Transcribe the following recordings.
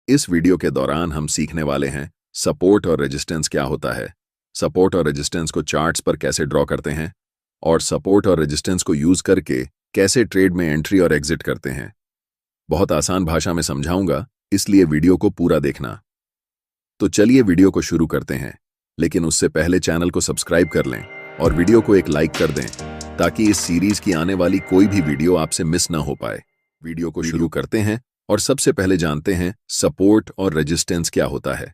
इस वीडियो के दौरान हम सीखने वाले हैं सपोर्ट और रेजिस्टेंस क्या होता है, सपोर्ट और रेजिस्टेंस को चार्ट्स पर कैसे ड्रॉ करते हैं और सपोर्ट और रेजिस्टेंस को यूज करके कैसे ट्रेड में एंट्री और एग्जिट करते हैं। बहुत आसान भाषा में समझाऊंगा, इसलिए वीडियो को पूरा देखना। तो चलिए वीडियो को शुरू करते हैं, लेकिन उससे पहले चैनल को सब्सक्राइब कर लें और वीडियो को एक लाइक कर दें ताकि इस सीरीज की आने वाली कोई भी वीडियो आपसे मिस ना हो पाए। वीडियो को शुरू करते हैं और सबसे पहले जानते हैं सपोर्ट और रेजिस्टेंस क्या होता है।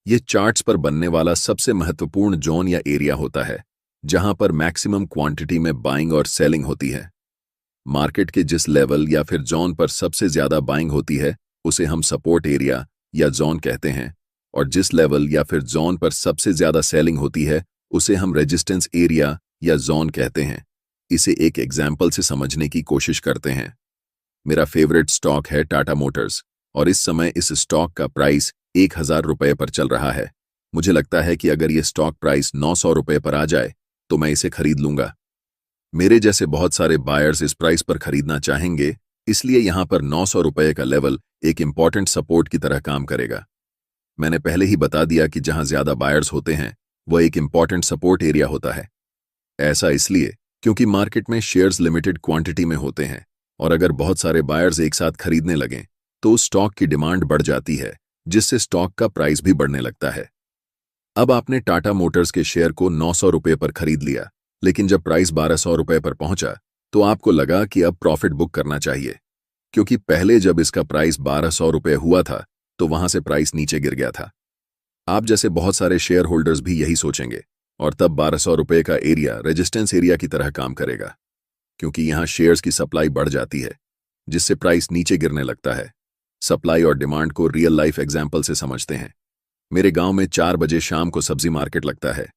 यह चार्ट्स पर बनने वाला सबसे महत्वपूर्ण जोन या एरिया होता है जहां पर मैक्सिमम क्वांटिटी में बाइंग और सेलिंग होती है। मार्केट के जिस लेवल या फिर जोन पर सबसे ज्यादा बाइंग होती है उसे हम सपोर्ट एरिया या जोन कहते हैं, और जिस लेवल या फिर जोन पर सबसे ज्यादा सेलिंग होती है उसे हम रेजिस्टेंस एरिया या जोन कहते हैं। इसे एक एग्जाम्पल से समझने की कोशिश करते हैं। मेरा फेवरेट स्टॉक है टाटा मोटर्स और इस समय इस स्टॉक का प्राइस 1000 रुपये पर चल रहा है। मुझे लगता है कि अगर ये स्टॉक प्राइस 900 रुपये पर आ जाए तो मैं इसे खरीद लूंगा। मेरे जैसे बहुत सारे बायर्स इस प्राइस पर खरीदना चाहेंगे, इसलिए यहां पर 900 रुपये का लेवल एक इंपॉर्टेंट सपोर्ट की तरह काम करेगा। मैंने पहले ही बता दिया कि जहां ज्यादा बायर्स होते हैं वह एक इंपॉर्टेंट सपोर्ट एरिया होता है। ऐसा इसलिए क्योंकि मार्केट में शेयर्स लिमिटेड क्वांटिटी में होते हैं और अगर बहुत सारे बायर्स एक साथ खरीदने लगें तो उस स्टॉक की डिमांड बढ़ जाती है, जिससे स्टॉक का प्राइस भी बढ़ने लगता है। अब आपने टाटा मोटर्स के शेयर को 900 रुपये पर खरीद लिया, लेकिन जब प्राइस 1200 रुपये पर पहुंचा तो आपको लगा कि अब प्रॉफिट बुक करना चाहिए, क्योंकि पहले जब इसका प्राइस 1200 रुपये हुआ था तो वहां से प्राइस नीचे गिर गया था। आप जैसे बहुत सारे शेयर होल्डर्स भी यही सोचेंगे और तब 1200 रुपये का एरिया रेजिस्टेंस एरिया की तरह काम करेगा, क्योंकि यहां शेयर्स की सप्लाई बढ़ जाती है जिससे प्राइस नीचे गिरने लगता है। सप्लाई और डिमांड को रियल लाइफ एग्जाम्पल से समझते हैं। मेरे गांव में 4 बजे शाम को सब्जी मार्केट लगता है।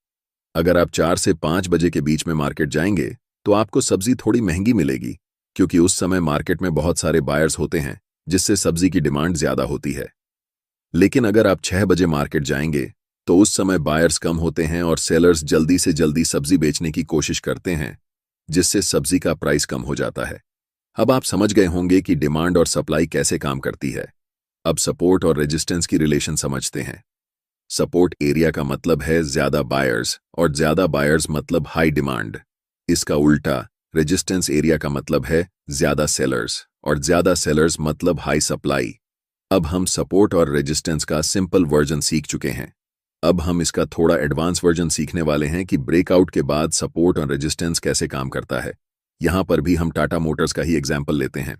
अगर आप 4 से 5 बजे के बीच में मार्केट जाएंगे तो आपको सब्जी थोड़ी महंगी मिलेगी, क्योंकि उस समय मार्केट में बहुत सारे बायर्स होते हैं जिससे सब्जी की डिमांड ज्यादा होती है। लेकिन अगर आप 6 बजे मार्केट जाएंगे तो उस समय बायर्स कम होते हैं और सेलर्स जल्दी से जल्दी सब्जी बेचने की कोशिश करते हैं, जिससे सब्जी का प्राइस कम हो जाता है। अब आप समझ गए होंगे कि डिमांड और सप्लाई कैसे काम करती है। अब सपोर्ट और रेजिस्टेंस की रिलेशन समझते हैं। सपोर्ट एरिया का मतलब है ज्यादा बायर्स और ज्यादा बायर्स मतलब हाई डिमांड। इसका उल्टा रेजिस्टेंस एरिया का मतलब है ज्यादा सेलर्स और ज्यादा सेलर्स मतलब हाई सप्लाई। अब हम सपोर्ट और रेजिस्टेंस का सिंपल वर्जन सीख चुके हैं। अब हम इसका थोड़ा एडवांस वर्जन सीखने वाले हैं कि ब्रेकआउट के बाद सपोर्ट और रेजिस्टेंस कैसे काम करता है। यहां पर भी हम टाटा मोटर्स का ही एग्जाम्पल लेते हैं।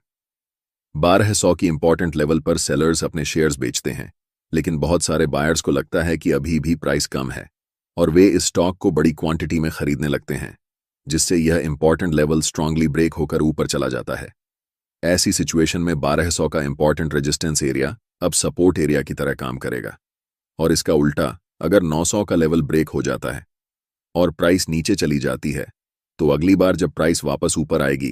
1200 की इंपॉर्टेंट लेवल पर सेलर्स अपने शेयर्स बेचते हैं, लेकिन बहुत सारे बायर्स को लगता है कि अभी भी प्राइस कम है और वे इस स्टॉक को बड़ी क्वांटिटी में खरीदने लगते हैं, जिससे यह इंपॉर्टेंट लेवल स्ट्रांगली ब्रेक होकर ऊपर चला जाता है। ऐसी सिचुएशन में 1200 का इंपॉर्टेंट रेजिस्टेंस एरिया अब सपोर्ट एरिया की तरह काम करेगा। और इसका उल्टा, अगर 900 का लेवल ब्रेक हो जाता है और प्राइस नीचे चली जाती है तो अगली बार जब प्राइस वापस ऊपर आएगी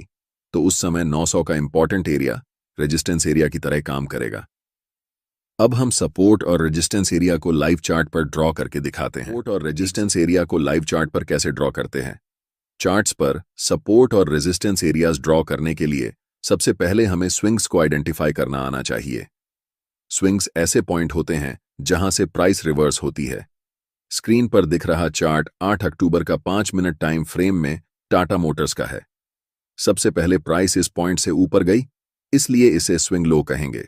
तो उस समय 900 का इंपॉर्टेंट एरिया रेजिस्टेंस एरिया की तरह काम करेगा। अब हम सपोर्ट और रेजिस्टेंस एरिया को लाइव चार्ट पर ड्रॉ करके दिखाते हैं। सपोर्ट और रेजिस्टेंस एरिया को लाइव चार्ट पर कैसे ड्रॉ करते हैं। चार्ट्स पर सपोर्ट और रेजिस्टेंस एरियाज ड्रॉ करने के लिए सबसे पहले हमें स्विंग्स को आइडेंटिफाई करना आना चाहिए। स्विंग्स ऐसे पॉइंट होते हैं जहां से प्राइस रिवर्स होती है। स्क्रीन पर दिख रहा चार्ट 8 अक्टूबर का 5 मिनट टाइम फ्रेम में टाटा मोटर्स का है। सबसे पहले प्राइस इस पॉइंट से ऊपर गई, इसलिए इसे स्विंग लो कहेंगे।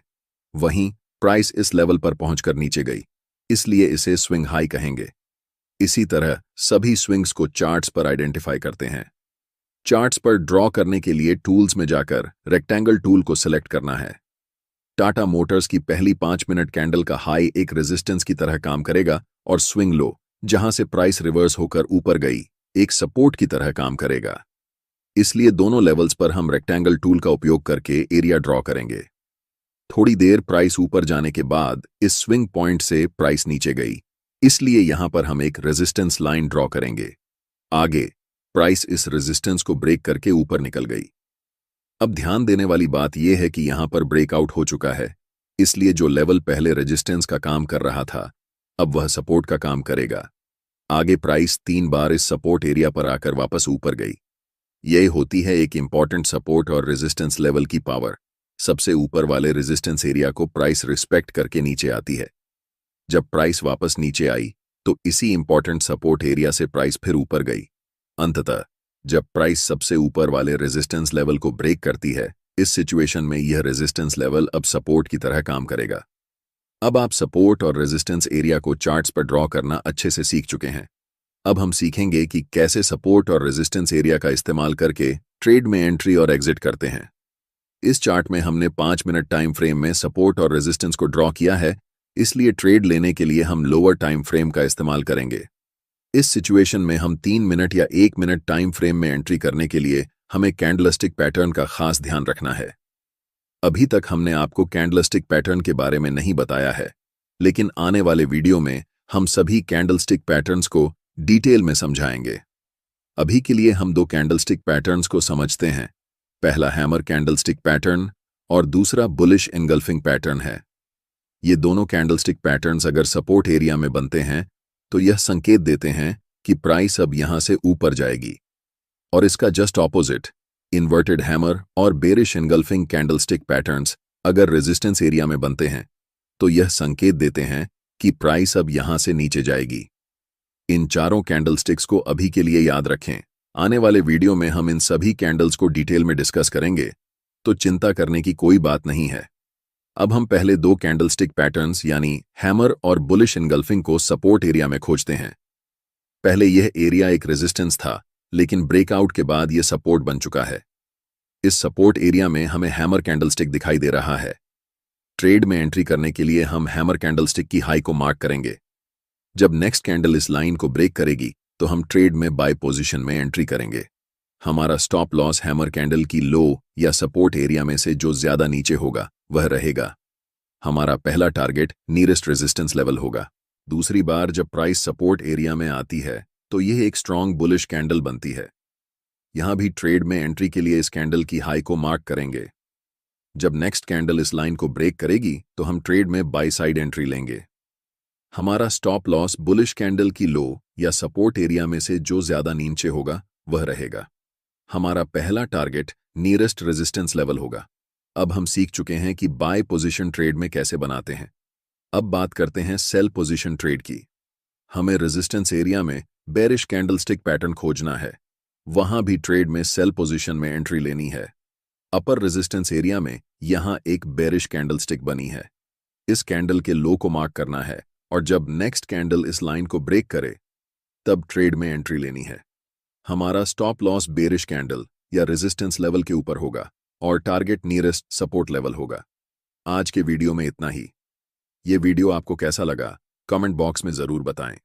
वहीं प्राइस इस लेवल पर पहुंचकर नीचे गई, इसलिए इसे स्विंग हाई कहेंगे। इसी तरह सभी स्विंग्स को चार्ट्स पर आइडेंटिफाई करते हैं। चार्ट्स पर ड्रॉ करने के लिए टूल्स में जाकर रेक्टेंगल टूल को सिलेक्ट करना है। टाटा मोटर्स की पहली 5 मिनट कैंडल का हाई एक रेजिस्टेंस की तरह काम करेगा और स्विंग लो, जहां से प्राइस रिवर्स होकर ऊपर गई, एक सपोर्ट की तरह काम करेगा। इसलिए दोनों लेवल्स पर हम रेक्टेंगल टूल का उपयोग करके एरिया ड्रॉ करेंगे। थोड़ी देर प्राइस ऊपर जाने के बाद इस स्विंग पॉइंट से प्राइस नीचे गई, इसलिए यहां पर हम एक रेजिस्टेंस लाइन ड्रॉ करेंगे। आगे प्राइस इस रेजिस्टेंस को ब्रेक करके ऊपर निकल गई। अब ध्यान देने वाली बात यह है कि यहां पर ब्रेकआउट हो चुका है, इसलिए जो लेवल पहले रेजिस्टेंस का काम कर रहा था अब वह सपोर्ट का काम करेगा। आगे प्राइस 3 बार इस सपोर्ट एरिया पर आकर वापस ऊपर गई। यह होती है एक इंपॉर्टेंट सपोर्ट और रेजिस्टेंस लेवल की पावर। सबसे ऊपर वाले रेजिस्टेंस एरिया को प्राइस रिस्पेक्ट करके नीचे आती है। जब प्राइस वापस नीचे आई तो इसी इंपॉर्टेंट सपोर्ट एरिया से प्राइस फिर ऊपर गई। अंततः जब प्राइस सबसे ऊपर वाले रेजिस्टेंस लेवल को ब्रेक करती है, इस सिचुएशन में यह रेजिस्टेंस लेवल अब सपोर्ट की तरह काम करेगा। अब आप सपोर्ट और रेजिस्टेंस एरिया को चार्ट्स पर ड्रॉ करना अच्छे से सीख चुके हैं। अब हम सीखेंगे कि कैसे सपोर्ट और रेजिस्टेंस एरिया का इस्तेमाल करके ट्रेड में एंट्री और एग्जिट करते हैं। इस चार्ट में हमने 5 मिनट टाइम फ्रेम में सपोर्ट और रेजिस्टेंस को ड्रॉ किया है, इसलिए ट्रेड लेने के लिए हम लोअर टाइम फ्रेम का इस्तेमाल करेंगे। इस सिचुएशन में हम 3 मिनट या 1 मिनट टाइम फ्रेम में एंट्री करने के लिए हमें कैंडलस्टिक पैटर्न का खास ध्यान रखना है। अभी तक हमने आपको कैंडलस्टिक पैटर्न के बारे में नहीं बताया है, लेकिन आने वाले वीडियो में हम सभी कैंडलस्टिक पैटर्न्स को डिटेल में समझाएंगे। अभी के लिए हम 2 कैंडलस्टिक पैटर्न्स को समझते हैं। पहला हैमर कैंडलस्टिक पैटर्न और दूसरा बुलिश एंगल्फिंग पैटर्न है। ये दोनों कैंडलस्टिक पैटर्न्स अगर सपोर्ट एरिया में बनते हैं तो यह संकेत देते हैं कि प्राइस अब यहां से ऊपर जाएगी, और इसका जस्ट ऑपोजिट इन्वर्टेड हैमर और बेरिश एंगल्फिंग कैंडलस्टिक पैटर्न्स अगर रेजिस्टेंस एरिया में बनते हैं तो यह संकेत देते हैं कि प्राइस अब यहां से नीचे जाएगी। इन चारों कैंडलस्टिक्स को अभी के लिए याद रखें। आने वाले वीडियो में हम इन सभी कैंडल्स को डिटेल में डिस्कस करेंगे, तो चिंता करने की कोई बात नहीं है। अब हम पहले 2 कैंडलस्टिक पैटर्न्स यानी हैमर और बुलिश एंगल्फिंग को सपोर्ट एरिया में खोजते हैं। पहले यह एरिया एक रेजिस्टेंस था, लेकिन ब्रेकआउट के बाद यह सपोर्ट बन चुका है। इस सपोर्ट एरिया में हमें हैमर कैंडलस्टिक दिखाई दे रहा है। ट्रेड में एंट्री करने के लिए हम हैमर कैंडलस्टिक की हाई को मार्क करेंगे। जब नेक्स्ट कैंडल इस लाइन को ब्रेक करेगी तो हम ट्रेड में बाय पोजीशन में एंट्री करेंगे। हमारा स्टॉप लॉस हैमर कैंडल की लो या सपोर्ट एरिया में से जो ज्यादा नीचे होगा वह रहेगा। हमारा पहला टारगेट नियरेस्ट रेजिस्टेंस लेवल होगा। दूसरी बार जब प्राइस सपोर्ट एरिया में आती है तो यह एक स्ट्रॉन्ग बुलिश कैंडल बनती है। यहां भी ट्रेड में एंट्री के लिए इस कैंडल की हाई को मार्क करेंगे। जब नेक्स्ट कैंडल इस लाइन को ब्रेक करेगी तो हम ट्रेड में बाय साइड एंट्री लेंगे। हमारा स्टॉप लॉस बुलिश कैंडल की लो या सपोर्ट एरिया में से जो ज्यादा नीचे होगा वह रहेगा। हमारा पहला टारगेट नियरेस्ट रेजिस्टेंस लेवल होगा। अब हम सीख चुके हैं कि बाय पोजीशन ट्रेड में कैसे बनाते हैं। अब बात करते हैं सेल पोजीशन ट्रेड की। हमें रेजिस्टेंस एरिया में बेरिश कैंडलस्टिक पैटर्न खोजना है, वहां भी ट्रेड में सेल पोजीशन में एंट्री लेनी है। अपर रेजिस्टेंस एरिया में यहां एक बेरिश कैंडलस्टिक बनी है, इस कैंडल के लो को मार्क करना है, और जब नेक्स्ट कैंडल इस लाइन को ब्रेक करे तब ट्रेड में एंट्री लेनी है। हमारा स्टॉप लॉस बेरिश कैंडल या रेजिस्टेंस लेवल के ऊपर होगा और टारगेट नियरेस्ट सपोर्ट लेवल होगा। आज के वीडियो में इतना ही। ये वीडियो आपको कैसा लगा कमेंट बॉक्स में जरूर बताएं।